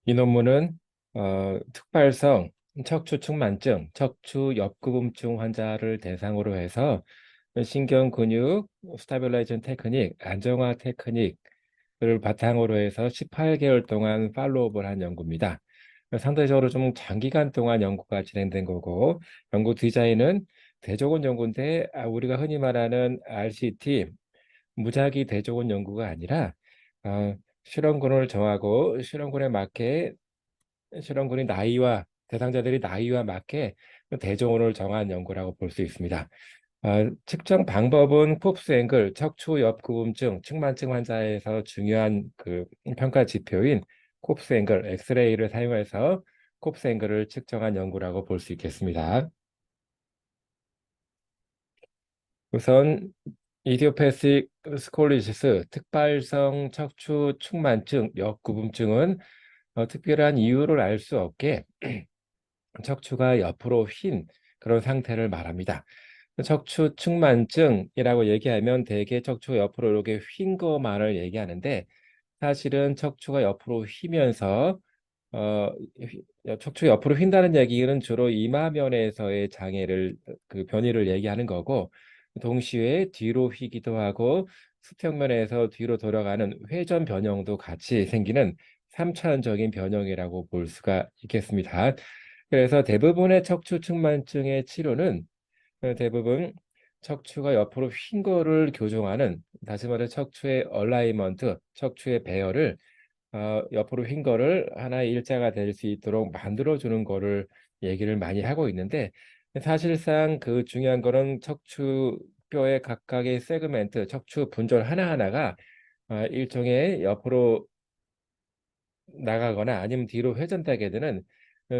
이 논문은 특발성 척추측만증, 척추엽구분증 환자를 대상으로 해서 신경근육 스타빌라이제이션 테크닉, 안정화 테크닉을 바탕으로 해서 18개월 동안 팔로우업을 한 연구입니다. 상대적으로 좀 장기간 동안 연구가 진행된 거고, 연구 디자인은 대조군 연구인데 우리가 흔히 말하는 RCT, 무작위 대조군 연구가 아니라 실험군을 정하고 실험군의 나이와 대상자들이 나이와 맞게 대조군을 정한 연구라고 볼 수 있습니다. 측정 방법은 콥스 앵글, 척추 옆구분증, 측만증 환자에서 중요한 그 평가 지표인 콥스 앵글, 엑스레이를 사용해서 콥스 앵글을 측정한 연구라고 볼 수 있겠습니다. 우선 이디오패식 스콜리시스, 특발성 척추 측만증, 옆구분증은 특별한 이유를 알 수 없게 척추가 옆으로 휜 그런 상태를 말합니다. 척추 측만증이라고 얘기하면 대개 척추 옆으로 이렇게 휜 것만을 얘기하는데, 사실은 척추가 옆으로 휘면서 어, 척추 옆으로 휜다는 얘기는 주로 이마면에서의 장애를 그 변이를 얘기하는 거고, 동시에 뒤로 휘기도 하고 수평면에서 뒤로 돌아가는 회전 변형도 같이 생기는 3차원적인 변형이라고 볼 수가 있겠습니다. 그래서 대부분의 척추 측만증의 치료는 대부분 척추가 옆으로 휜 거를 교정하는, 다시 말해 척추의 얼라이먼트, 척추의 배열을 옆으로 휜 거를 하나의 일자가 될 수 있도록 만들어 주는 거를 얘기를 많이 하고 있는데, 사실상 그 중요한 거는 척추뼈의 각각의 세그멘트, 척추 분절 하나하나가 일종의 옆으로 나가거나 아니면 뒤로 회전되게 되는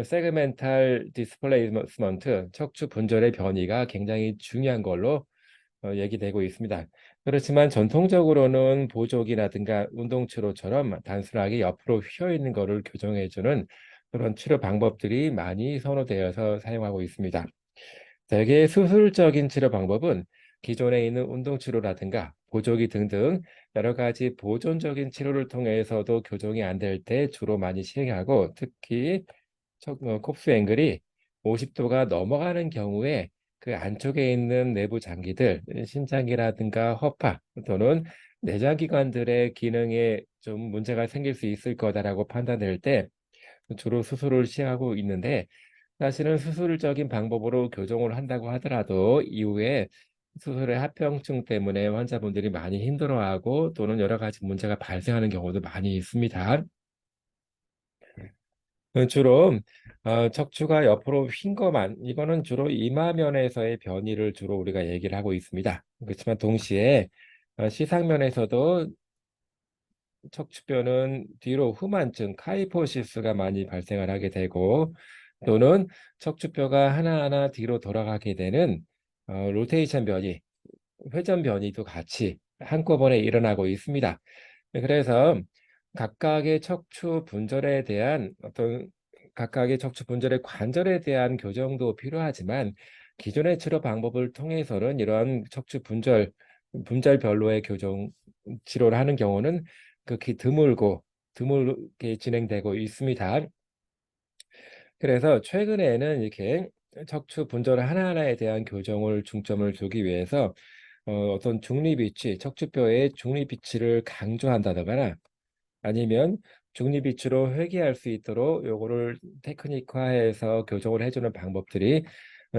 세그멘탈 디스플레이스먼트, 척추 분절의 변이가 굉장히 중요한 걸로 얘기되고 있습니다. 그렇지만 전통적으로는 보조기라든가 운동치료처럼 단순하게 옆으로 휘어 있는 것을 교정해주는 그런 치료 방법들이 많이 선호되어서 사용하고 있습니다. 대개 수술적인 치료 방법은 기존에 있는 운동치료라든가 보조기 등등 여러 가지 보존적인 치료를 통해서도 교정이 안 될 때 주로 많이 시행하고, 특히 kop수 앵글이 50도가 넘어가는 경우에 그 안쪽에 있는 내부 장기들, 심장이라든가 허파 또는 내장기관들의 기능에 좀 문제가 생길 수 있을 거다라고 판단될 때 주로 수술을 시행하고 있는데, 사실은 수술적인 방법으로 교정을 한다고 하더라도 이후에 수술의 합병증 때문에 환자분들이 많이 힘들어하고 또는 여러 가지 문제가 발생하는 경우도 많이 있습니다. 주로 척추가 옆으로 휜 것만, 이거는 주로 이마면에서의 변이를 주로 우리가 얘기를 하고 있습니다. 그렇지만 동시에 시상면에서도 척추뼈는 뒤로 후만증, 카이포시스가 많이 발생을 하게 되고, 또는 척추뼈가 하나하나 뒤로 돌아가게 되는 로테이션 변이, 회전 변이도 같이 한꺼번에 일어나고 있습니다. 그래서 각각의 척추 분절에 대한 각각의 척추 분절의 관절에 대한 교정도 필요하지만, 기존의 치료 방법을 통해서는 이러한 척추 분절별로의 교정 치료를 하는 경우는 극히 드물게 진행되고 있습니다. 그래서 최근에는 이렇게 척추 분절 하나하나에 대한 교정을 중점을 두기 위해서 어떤 중립위치, 척추뼈의 중립위치를 강조한다거나 아니면 중립위치로 회귀할 수 있도록 요거를 테크닉화해서 교정을 해주는 방법들이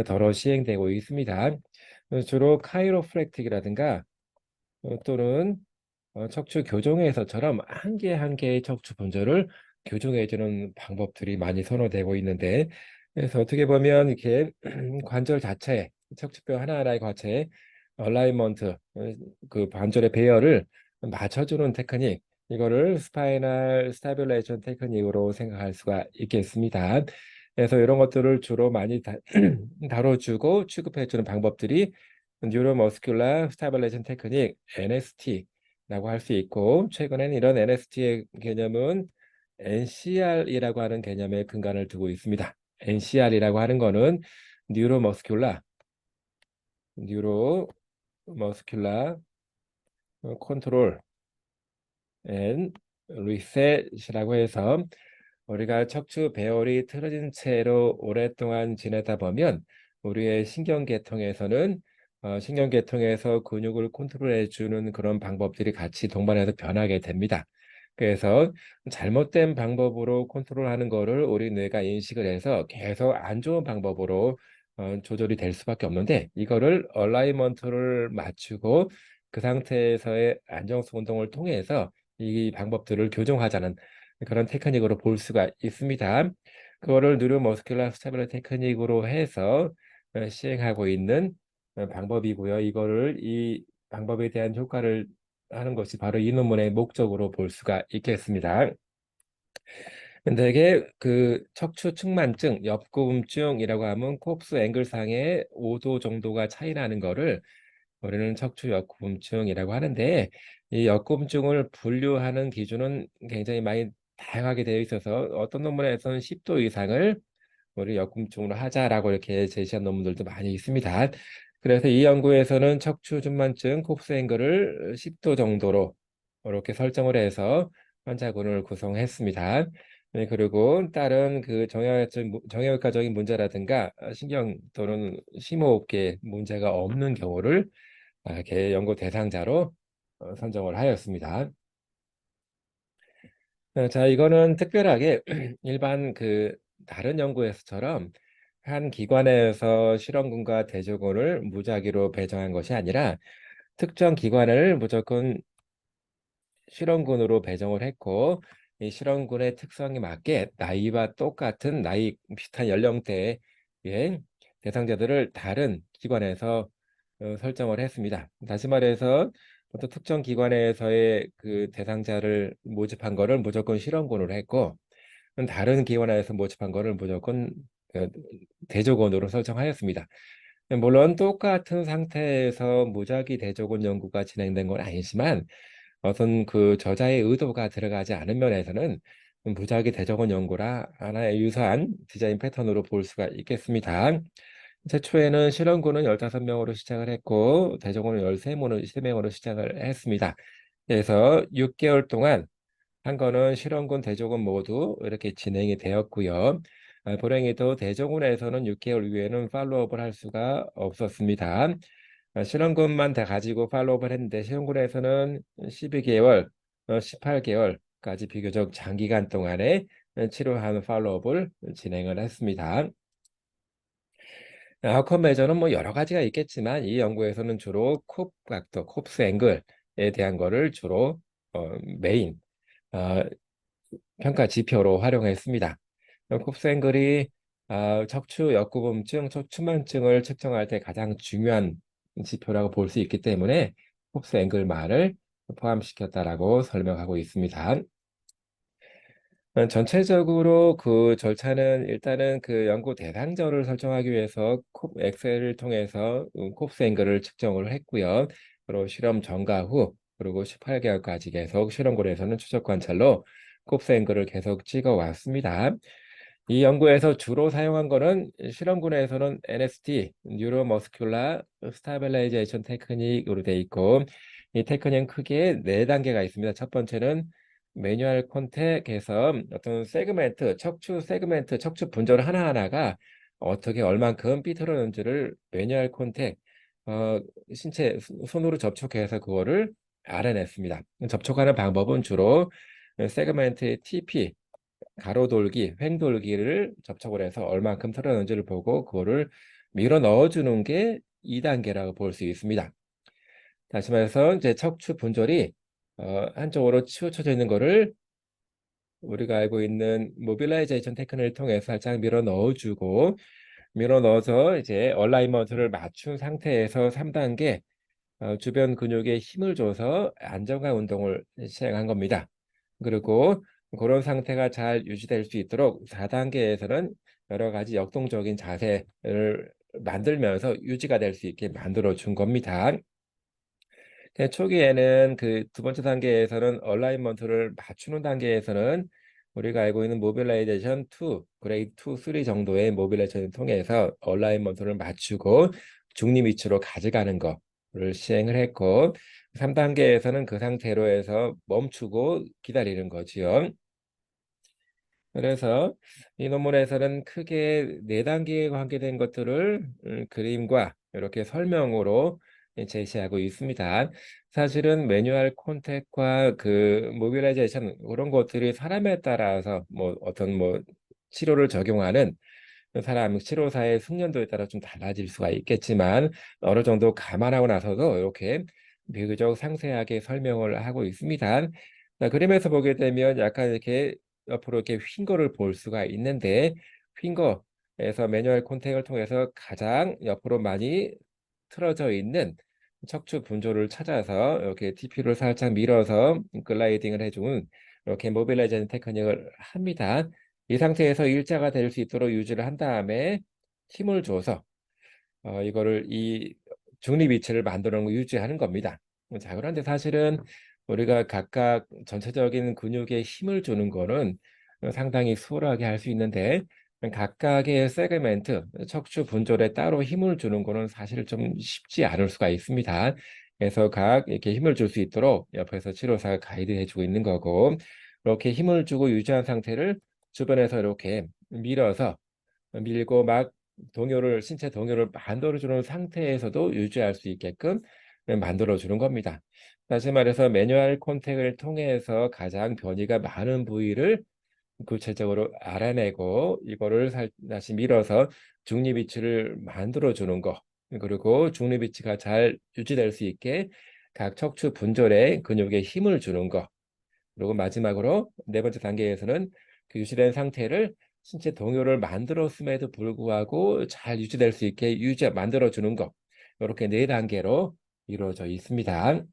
더러 시행되고 있습니다. 주로 카이로프랙틱이라든가 또는 척추 교정에서처럼 한 개 한 개의 척추 분절을 교정해주는 방법들이 많이 선호되고 있는데, 그래서 어떻게 보면 이렇게 관절 자체, 척추뼈 하나하나의 과체에 얼라이먼트, 그 관절의 배열을 맞춰주는 테크닉, 이거를 스파이널 스타빌레이션 테크닉으로 생각할 수가 있겠습니다. 그래서 이런 것들을 주로 많이 다뤄주고 취급해주는 방법들이 뉴로머스큘라 스타빌레이션 테크닉, NST라고 할 수 있고, 최근에는 이런 NST의 개념은 NCR이라고 하는 개념에 근간을 두고 있습니다. NCR이라고 하는 거는 뉴로머스큘라, 뉴로머스큘라 컨트롤 앤 리셋이라고 해서 우리가 척추 배열이 틀어진 채로 오랫동안 지내다 보면 우리의 신경계통에서 근육을 컨트롤해 주는 그런 방법들이 같이 동반해서 변하게 됩니다. 그래서 잘못된 방법으로 컨트롤하는 거를 우리 뇌가 인식을 해서 계속 안 좋은 방법으로 조절이 될 수밖에 없는데, 이거를 얼라이먼트를 맞추고 그 상태에서의 안정성 운동을 통해서 이 방법들을 교정하자는 그런 테크닉으로 볼 수가 있습니다. 그거를 뉴로머스큘러 스테빌리티 테크닉으로 해서 시행하고 있는 방법이고요. 이 방법에 대한 효과를 하는 것이 바로 이 논문의 목적으로 볼 수가 있겠습니다. 근데 이게 그 척추 측만증, 옆구음증이라고 하면 콥스 앵글상의 5도 정도가 차이 나는 거를 우리는 척추 역구음증이라고 하는데, 이 역구음증을 분류하는 기준은 굉장히 많이 다양하게 되어 있어서 어떤 논문에서는 10도 이상을 우리 역구음증으로 하자라고 이렇게 제시한 논문들도 많이 있습니다. 그래서 이 연구에서는 척추 중만증 콥스 앵글을 10도 정도로 이렇게 설정을 해서 환자군을 구성했습니다. 네, 그리고 다른 그 정형외과적인 문제라든가 신경 또는 심호흡계 문제가 없는 경우를 이렇게 연구 대상자로 선정을 하였습니다. 자, 이거는 특별하게 일반 그 다른 연구에서처럼 한 기관에서 실험군과 대조군을 무작위로 배정한 것이 아니라 특정 기관을 무조건 실험군으로 배정을 했고, 이 실험군의 특성에 맞게 나이와 똑같은 나이 비슷한 연령대의 대상자들을 다른 기관에서 설정을 했습니다. 다시 말해서 어떤 특정 기관에서의 그 대상자를 모집한 거를 무조건 실험군으로 했고, 다른 기관에서 모집한 거를 무조건 어, 대조군으로 설정하였습니다. 물론 똑같은 상태에서 무작위 대조군 연구가 진행된 건 아니지만, 어떤 그 저자의 의도가 들어가지 않은 면에서는 무작위 대조군 연구라 하나의 유사한 디자인 패턴으로 볼 수가 있겠습니다. 최초에는 실험군은 15명으로 시작을 했고 대조군은 13명으로 시작을 했습니다. 그래서 6개월 동안 한 거는 실험군, 대조군 모두 이렇게 진행이 되었고요. 불행히도 대조군에서는 6개월 이후에는 팔로우업을 할 수가 없었습니다. 실험군만 다 가지고 팔로우업을 했는데 실험군에서는 12개월, 18개월까지 비교적 장기간 동안에 치료하는 팔로우업을 진행을 했습니다. 아웃컴 메저는 뭐 여러 가지가 있겠지만 이 연구에서는 주로 콥 각도, 콥스 앵글에 대한 거를 주로 메인 어, 평가 지표로 활용했습니다. 콥스 앵글이 척추 역구음증, 척추만증을 측정할 때 가장 중요한 지표라고 볼 수 있기 때문에 콥스 앵글만을 포함시켰다라고 설명하고 있습니다. 전체적으로 그 절차는 일단은 그 연구 대상자를 설정하기 위해서 엑셀을 통해서 콥스 앵글을 측정을 했고요. 그리고 실험 전과 후 그리고 18개월까지 계속 실험군에서는 추적 관찰로 콥스 앵글을 계속 찍어 왔습니다. 이 연구에서 주로 사용한 거는 실험군에서는 NST, 뉴로머스큘라 스타빌라이제이션 테크닉으로 돼 있고, 이 테크닉은 크게 네 단계가 있습니다. 첫 번째는 매뉴얼 컨택에서 어떤 세그멘트, 척추 분절 하나하나가 어떻게 얼만큼 삐뚤어졌는지를 매뉴얼 컨택, 어, 손으로 접촉해서 그거를 알아냈습니다. 접촉하는 방법은 주로 세그멘트의 TP, 가로돌기, 횡돌기를 접촉을 해서 얼만큼 털어놓은지를 보고 그거를 밀어 넣어주는 게 2단계라고 볼 수 있습니다. 다시 말해서 이제 척추 분절이 한쪽으로 치우쳐져 있는 거를 우리가 알고 있는 모빌라이제이션 테크닉을 통해서 살짝 밀어 넣어주고, 밀어 넣어서 이제 얼라이먼트를 맞춘 상태에서 3단계 주변 근육에 힘을 줘서 안정감 운동을 시행한 겁니다. 그리고 그런 상태가 잘 유지될 수 있도록 4단계에서는 여러 가지 역동적인 자세를 만들면서 유지가 될 수 있게 만들어 준 겁니다. 초기에는 그 두 번째 단계에서는 얼라이먼트를 맞추는 단계에서는 우리가 알고 있는 모빌라이제이션 2, 그레이드 2, 3 정도의 모빌라이제이션을 통해서 얼라이먼트를 맞추고 중립 위치로 가져가는 거를 시행을 했고, 3단계에서는 그 상태로 해서 멈추고 기다리는 거지요. 그래서 이 논문에서는 크게 네 단계에 관계된 것들을 그림과 이렇게 설명으로 제시하고 있습니다. 사실은 매뉴얼 콘택과 그 모빌라이제이션 그런 것들이 사람에 따라서 뭐 어떤 뭐 치료를 적용하는 사람 치료사의 숙련도에 따라 좀 달라질 수가 있겠지만 어느 정도 감안하고 나서도 이렇게 비교적 상세하게 설명을 하고 있습니다. 자, 그림에서 보게 되면 약간 이렇게 옆으로 이렇게 휜 거를 볼 수가 있는데 휜 거에서 매뉴얼 콘택을 통해서 가장 옆으로 많이 틀어져 있는 척추 분조를 찾아서 이렇게 TP를 살짝 밀어서 글라이딩을 해주는 이렇게 모빌라이제이션 테크닉을 합니다. 이 상태에서 일자가 될 수 있도록 유지를 한 다음에 힘을 줘서 이거를 이 중립 위치를 만들어 놓은 거 유지하는 겁니다. 자, 그런데 사실은 우리가 각각 전체적인 근육에 힘을 주는 거는 상당히 수월하게 할 수 있는데 각각의 세그멘트, 척추 분절에 따로 힘을 주는 거는 사실 좀 쉽지 않을 수가 있습니다. 그래서 각 이렇게 힘을 줄 수 있도록 옆에서 치료사가 가이드 해주고 있는 거고 이렇게 힘을 주고 유지한 상태를 주변에서 이렇게 밀어서 밀고 막 동요를 신체 동요를 만들어주는 상태에서도 유지할 수 있게끔 만들어주는 겁니다. 다시 말해서 매뉴얼 콘택을 통해서 가장 변이가 많은 부위를 구체적으로 알아내고 이거를 다시 밀어서 중립 위치를 만들어주는 거 그리고 중립 위치가 잘 유지될 수 있게 각 척추 분절에 근육에 힘을 주는 거 그리고 마지막으로 네 번째 단계에서는 그 유지된 상태를 신체 동요를 만들었음에도 불구하고 잘 유지될 수 있게 만들어 주는 것 이렇게 네 단계로 이루어져 있습니다.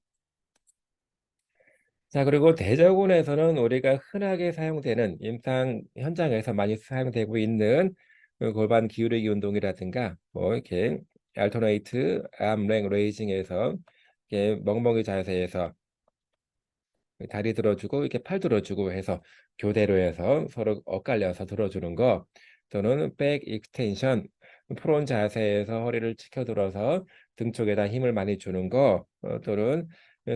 자, 그리고 대저군에서는 우리가 흔하게 사용되는 임상 현장에서 많이 사용되고 있는 그 골반 기울이기 운동이라든가 뭐 이렇게 알터네이트 암랭 레이징에서 이렇게 멍멍이 자세에서 다리 들어주고 이렇게 팔 들어주고 해서 교대로 해서 서로 엇갈려서 들어주는 거 또는 백 익스텐션 프론 자세에서 허리를 치켜 들어서 등 쪽에다 힘을 많이 주는 거 또는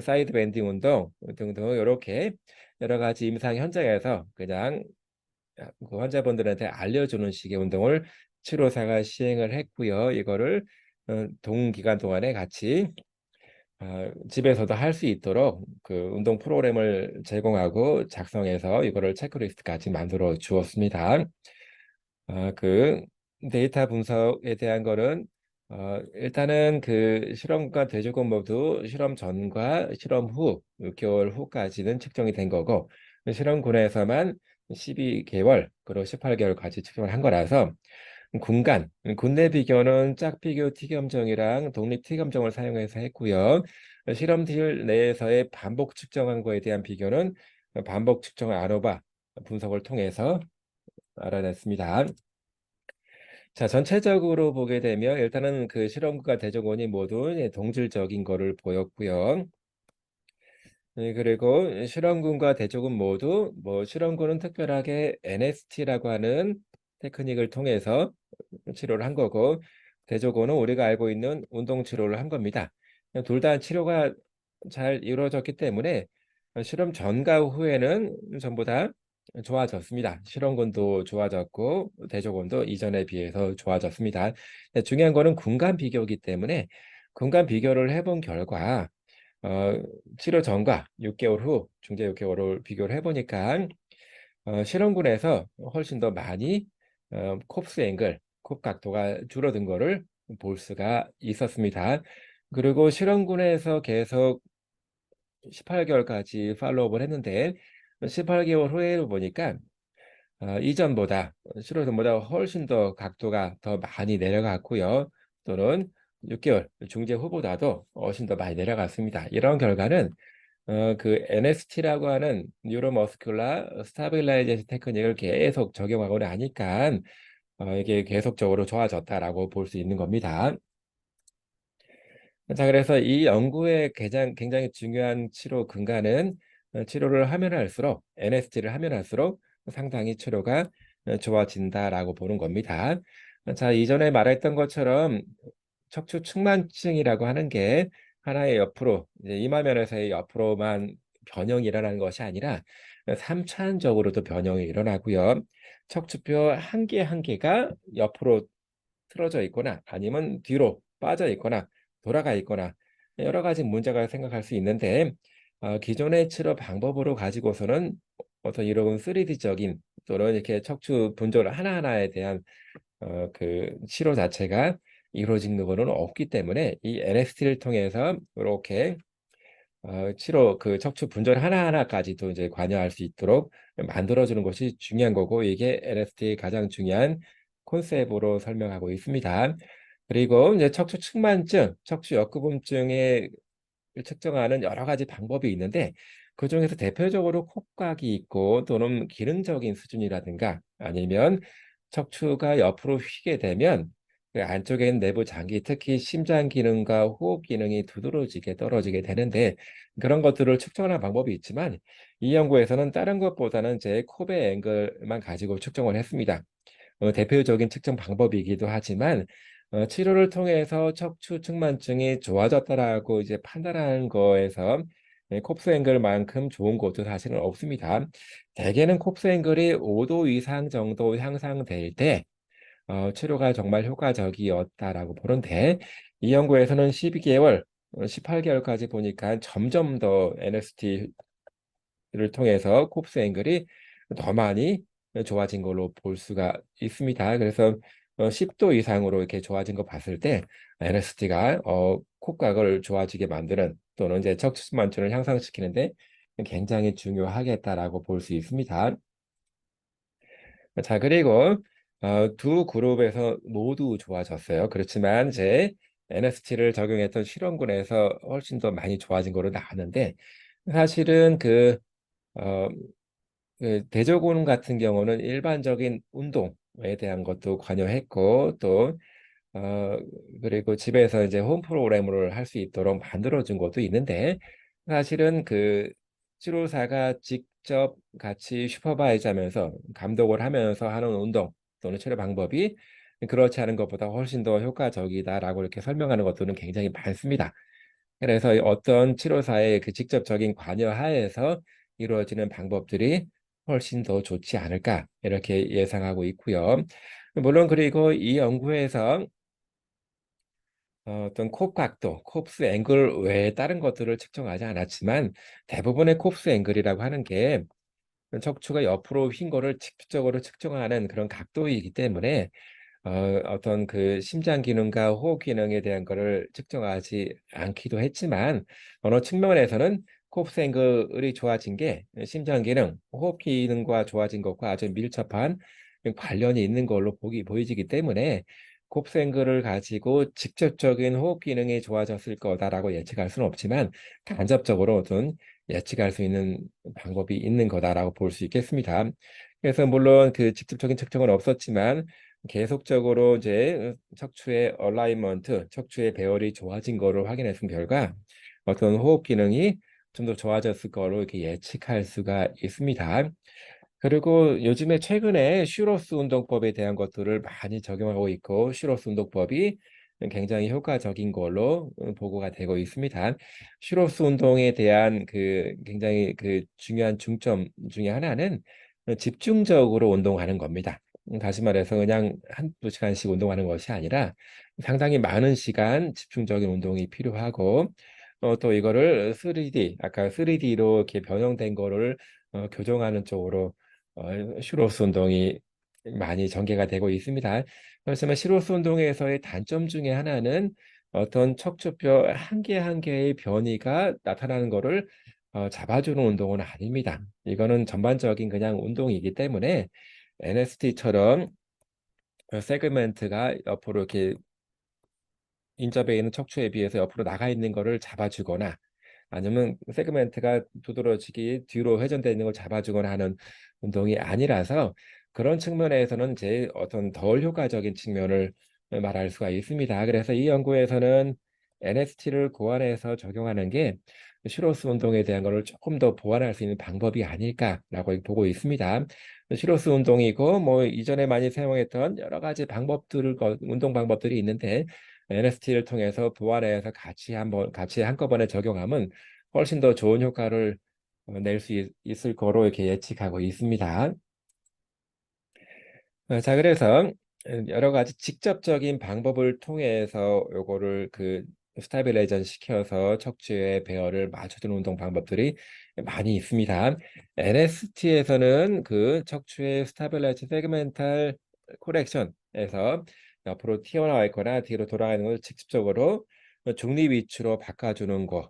사이드 밴딩 운동 등등 이렇게 여러 가지 임상 현장에서 그냥 그 환자분들한테 알려주는 식의 운동을 치료사가 시행을 했고요. 이거를 동기간 동안에 같이 집에서도 할 수 있도록 그 운동 프로그램을 제공하고 작성해서 이거를 체크리스트까지 만들어 주었습니다. 그 데이터 분석에 대한 거는 일단은 그 실험과 대조건 모두 실험 전과 실험 후 6개월 후까지는 측정이 된 거고 실험군에서만 12개월 그리고 18개월까지 측정을 한 거라서 군내 비교는 짝 비교 T겸정이랑 독립 T겸정을 사용해서 했고요. 실험실 내에서의 반복 측정한 거에 대한 비교는 반복 측정 아노바 분석을 통해서 알아냈습니다. 자, 전체적으로 보게 되면 일단은 그 실험과 대조군이 모두 동질적인 거를 보였고요. 그리고 실험군과 대조군 모두 뭐 실험군은 특별하게 NST라고 하는 테크닉을 통해서 치료를 한 거고 대조군은 우리가 알고 있는 운동 치료를 한 겁니다. 둘 다 치료가 잘 이루어졌기 때문에 실험 전과 후에는 전부 다 좋아졌습니다. 실험군도 좋아졌고 대조군도 이전에 비해서 좋아졌습니다. 중요한 거는 군간 비교이기 때문에 군간 비교를 해본 결과 어, 치료 전과 6개월 후 중재 6개월을 비교를 해보니까 실험군에서 훨씬 더 많이 콥스 앵글, 콥 각도가 줄어든 거를 볼 수가 있었습니다. 그리고 실험군에서 계속 18개월까지 팔로우업을 했는데 18개월 후에 보니까 이전보다 실험전보다 훨씬 더 각도가 더 많이 내려갔고요. 또는 6개월 중재 후보다도 훨씬 더 많이 내려갔습니다. 이런 결과는 그 NST라고 하는 뉴로머스큘라 스타빌라이제이션 테크닉을 계속 적용하고 나니까 이게 계속적으로 좋아졌다라고 볼 수 있는 겁니다. 자, 그래서 이 연구의 굉장히 중요한 치료 근간은 치료를 하면 할수록 NST를 하면 할수록 상당히 치료가 좋아진다라고 보는 겁니다. 자, 이전에 말했던 것처럼 척추 측만증이라고 하는 게 하나의 옆으로 이제 이마면에서의 옆으로만 변형이 일어나는 것이 아니라 삼차원적으로도 변형이 일어나고요. 척추뼈 한 개 한 개가 옆으로 틀어져 있거나 아니면 뒤로 빠져 있거나 돌아가 있거나 여러 가지 문제가 생각할 수 있는데 기존의 치료 방법으로 가지고서는 어떤 이런 3D적인 또는 이렇게 척추 분절 하나하나에 대한 그 치료 자체가 이루어진 거는 없기 때문에 이 NST를 통해서 이렇게 치료 그 척추 분절 하나하나까지도 이제 관여할 수 있도록 만들어주는 것이 중요한 거고 이게 LST의 가장 중요한 콘셉트로 설명하고 있습니다. 그리고 이제 척추 측만증, 척추 역구분증에 측정하는 여러 가지 방법이 있는데 그중에서 대표적으로 콕각이 있고 또는 기능적인 수준이라든가 아니면 척추가 옆으로 휘게 되면 그 안쪽에 있는 내부 장기, 특히 심장 기능과 호흡 기능이 두드러지게 떨어지게 되는데 그런 것들을 측정하는 방법이 있지만 이 연구에서는 다른 것보다는 제 코베 앵글만 가지고 측정을 했습니다. 대표적인 측정 방법이기도 하지만 치료를 통해서 척추 측만증이 좋아졌다라고 이제 판단하는 거에서 콥스 앵글만큼 좋은 것도 사실은 없습니다. 대개는 콥스 앵글이 5도 이상 정도 향상될 때 치료가 정말 효과적이었다라고 보는데 이 연구에서는 12개월, 18개월까지 보니까 점점 더 NST 를 통해서 콥스 앵글이 더 많이 좋아진 걸로 볼 수가 있습니다. 그래서 10도 이상으로 이렇게 좋아진 거 봤을 때 LSD가 콧각을 좋아지게 만드는 또는 이제 척추만춘을 향상시키는데 굉장히 중요하겠다라고 볼 수 있습니다. 자, 그리고 두 그룹에서 모두 좋아졌어요. 그렇지만 이제 NST를 적용했던 실험군에서 훨씬 더 많이 좋아진 거로 나왔는데 사실은 어, 그 대조군 같은 경우는 일반적인 운동에 대한 것도 관여했고 또 어, 그리고 집에서 이제 홈 프로그램을 할 수 있도록 만들어준 것도 있는데 사실은 그 치료사가 직접 같이 슈퍼바이즈 하면서 감독을 하면서 하는 운동 또는 치료 방법이 그렇지 않은 것보다 훨씬 더 효과적이다라고 이렇게 설명하는 것들은 굉장히 많습니다. 그래서 어떤 치료사의 그 직접적인 관여 하에서 이루어지는 방법들이 훨씬 더 좋지 않을까 이렇게 예상하고 있고요. 물론 그리고 이 연구에서 어떤 콥 각도, 콥스 앵글 외에 다른 것들을 측정하지 않았지만 대부분의 콥스 앵글이라고 하는 게 척추가 옆으로 휜 거를 직접적으로 측정하는 그런 각도이기 때문에 어떤 그 심장 기능과 호흡 기능에 대한 거를 측정하지 않기도 했지만 어느 측면에서는 콥스앵글이 좋아진 게 심장 기능, 호흡 기능과 좋아진 것과 아주 밀접한 관련이 있는 걸로 보이지기 때문에 콥스앵글을 가지고 직접적인 호흡 기능이 좋아졌을 거다라고 예측할 수는 없지만 간접적으로 어떤 예측할 수 있는 방법이 있는 거다라고 볼 수 있겠습니다. 그래서 물론 그 직접적인 측정은 없었지만 계속적으로 이제 척추의 얼라이먼트, 척추의 배열이 좋아진 거를 확인했은 결과 어떤 호흡 기능이 좀 더 좋아졌을 거로 이렇게 예측할 수가 있습니다. 그리고 요즘에 최근에 슈로스 운동법에 대한 것들을 많이 적용하고 있고 슈로스 운동법이 굉장히 효과적인 걸로 보고가 되고 있습니다. 슈로스 운동에 대한 그 굉장히 그 중요한 중점 중에 하나는 집중적으로 운동하는 겁니다. 다시 말해서 그냥 한두 시간씩 운동하는 것이 아니라 상당히 많은 시간 집중적인 운동이 필요하고 또 이거를 3D 아까 3D로 이렇게 변형된 거를 교정하는 쪽으로 슈로스 운동이 많이 전개가 되고 있습니다. 그렇지만 슈로스 운동에서의 단점 중에 하나는 어떤 척추뼈 한 개 한 개의 변이가 나타나는 것을 잡아주는 운동은 아닙니다. 이거는 전반적인 그냥 운동이기 때문에 NST처럼 세그멘트가 옆으로 이렇게 인접해 있는 척추에 비해서 옆으로 나가 있는 것을 잡아주거나 아니면 세그멘트가 두드러지기 뒤로 회전되어 있는 걸 잡아주거나 하는 운동이 아니라서 그런 측면에서는 제 어떤 덜 효과적인 측면을 말할 수가 있습니다. 그래서 이 연구에서는 NST를 고안해서 적용하는 게 슈로스 운동에 대한 것을 조금 더 보완할 수 있는 방법이 아닐까라고 보고 있습니다. 슈로스 운동이고 뭐 이전에 많이 사용했던 여러 가지 방법들을 운동 방법들이 있는데 NST를 통해서 보완해서 같이 한꺼번에 적용하면 훨씬 더 좋은 효과를 낼 수 있을 거로 이렇게 예측하고 있습니다. 자, 그래서 여러 가지 직접적인 방법을 통해서 요거를 스타빌라이전 시켜서 척추의 배열을 맞춰주는 운동 방법들이 많이 있습니다. NST에서는 그 척추의 스타빌라이즈 세그멘탈 코렉션에서 옆으로 튀어나와 있거나 뒤로 돌아가는 걸 직접적으로 중립 위치로 바꿔주는 거,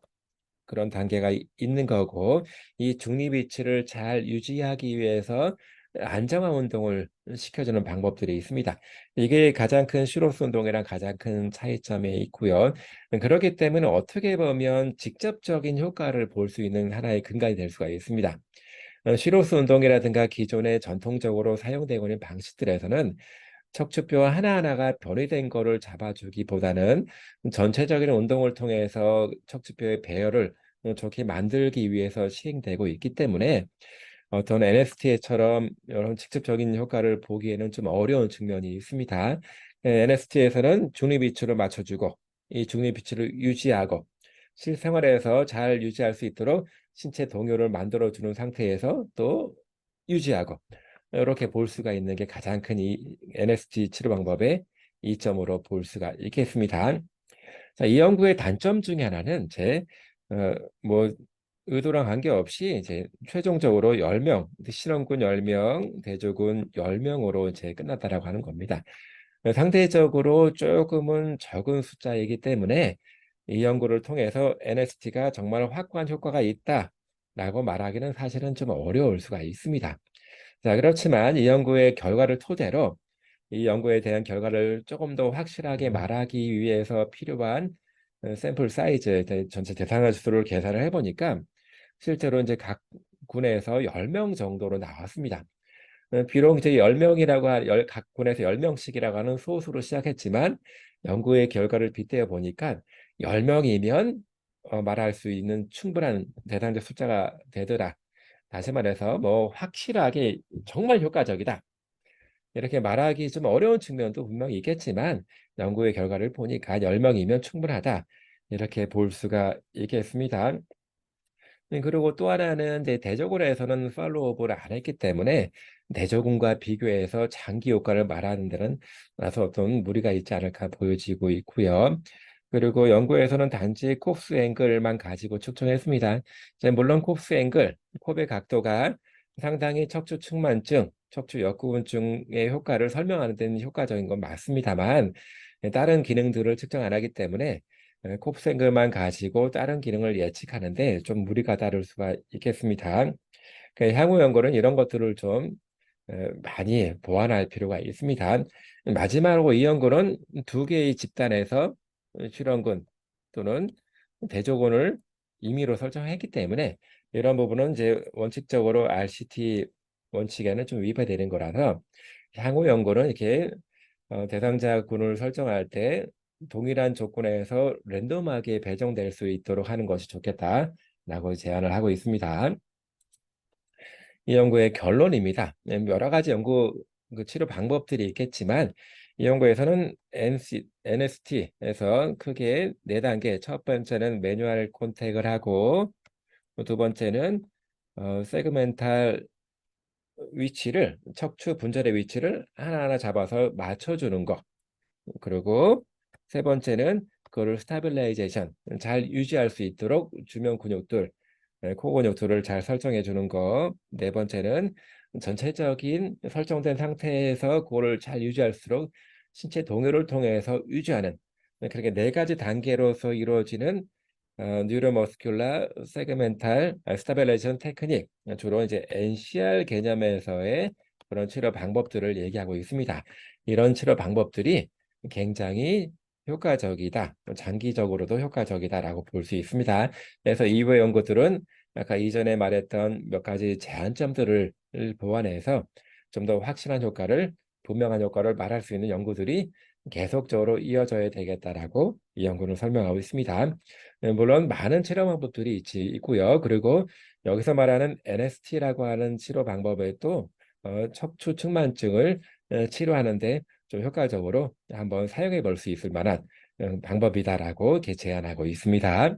그런 단계가 있는 거고, 이 중립 위치를 잘 유지하기 위해서 안정화 운동을 시켜주는 방법들이 있습니다. 이게 가장 큰 슈로스 운동이랑 가장 큰 차이점이 있고요. 그렇기 때문에 어떻게 보면 직접적인 효과를 볼 수 있는 하나의 근간이 될 수가 있습니다. 슈로스 운동이라든가 기존에 전통적으로 사용되고 있는 방식들에서는 척추뼈 하나하나가 변이된 거를 잡아주기보다는 전체적인 운동을 통해서 척추뼈의 배열을 좋게 만들기 위해서 시행되고 있기 때문에 어떤 NST처럼 이런 직접적인 효과를 보기에는 좀 어려운 측면이 있습니다. NST에서는 중립 위치를 맞춰주고 이 중립 위치를 유지하고 실생활에서 잘 유지할 수 있도록 신체 동요를 만들어주는 상태에서 또 유지하고, 이렇게 볼 수가 있는 게 가장 큰 이 NST 치료 방법의 이점으로 볼 수가 있겠습니다. 자, 이 연구의 단점 중에 하나는 뭐 의도랑 관계없이 이제 최종적으로 10명, 실험군 10명, 대조군 10명으로 이제 끝났다라고 하는 겁니다. 상대적으로 조금은 적은 숫자이기 때문에 이 연구를 통해서 NST가 정말 확고한 효과가 있다라고 말하기는 사실은 좀 어려울 수가 있습니다. 자, 그렇지만 이 연구의 결과를 토대로 이 연구에 대한 결과를 조금 더 확실하게 말하기 위해서 필요한 샘플 사이즈, 전체 대상자 수를 계산을 해보니까 실제로 이제 각 군에서 10명 정도로 나왔습니다. 비록 이제 10명이라고 각 군에서 10명씩이라고 하는 소수로 시작했지만 연구의 결과를 빗대어 보니까 10명이면 말할 수 있는 충분한 대상자 숫자가 되더라. 다시 말해서 뭐 확실하게 정말 효과적이다, 이렇게 말하기 좀 어려운 측면도 분명히 있겠지만 연구의 결과를 보니까 10명이면 충분하다, 이렇게 볼 수가 있겠습니다. 그리고 또 하나는 이제 대조군에서는 팔로우업을 안 했기 때문에 대조군과 비교해서 장기 효과를 말하는 데는 나서 어떤 무리가 있지 않을까 보여지고 있고요. 그리고 연구에서는 단지 콥스 앵글만 가지고 측정했습니다. 이제 물론 콥스 앵글, 콥의 각도가 상당히 척추 측만증, 척추 역부분증의 효과를 설명하는 데는 효과적인 건 맞습니다만 다른 기능들을 측정 안 하기 때문에 콥생글만 가지고 다른 기능을 예측하는데 좀 무리가 따를 수가 있겠습니다. 향후 연구는 이런 것들을 좀 많이 보완할 필요가 있습니다. 마지막으로 이 연구는 두 개의 집단에서 실험군 또는 대조군을 임의로 설정했기 때문에 이런 부분은 이제 원칙적으로 RCT 원칙에는 좀 위배되는 거라서 향후 연구는 이렇게 대상자군을 설정할 때 동일한 조건에서 랜덤하게 배정될 수 있도록 하는 것이 좋겠다라고 제안을 하고 있습니다. 이 연구의 결론입니다. 여러 가지 연구 치료 방법들이 있겠지만 이 연구에서는 NST에서 크게 네 단계, 첫 번째는 매뉴얼 컨택을 하고 두 번째는 세그멘탈 위치를, 척추 분절의 위치를 하나하나 잡아서 맞춰주는 것, 그리고 세 번째는 그거를 스타빌라이제이션, 잘 유지할 수 있도록 주변 근육들, 코 근육들을 잘 설정해 주는 거. 네 번째는 전체적인 설정된 상태에서 그거를 잘 유지할수록 신체 동요를 통해서 유지하는, 그렇게 네 가지 단계로서 이루어지는 뉴로머스큘라 세그멘탈 스타빌레이션 테크닉, 주로 이제 NCR 개념에서의 그런 치료 방법들을 얘기하고 있습니다. 이런 치료 방법들이 굉장히 효과적이다, 장기적으로도 효과적이다라고 볼 수 있습니다. 그래서 이후의 연구들은 아까 이전에 말했던 몇 가지 제한점들을 보완해서 좀 더 확실한 효과를, 분명한 효과를 말할 수 있는 연구들이 계속적으로 이어져야 되겠다라고 이 연구는 설명하고 있습니다. 물론 많은 치료 방법들이 있고요. 그리고 여기서 말하는 NST라고 하는 치료 방법에 또 척추 측만증을 치료하는데 좀 효과적으로 한번 사용해 볼 수 있을 만한 방법이다라고 이렇게 제안하고 있습니다.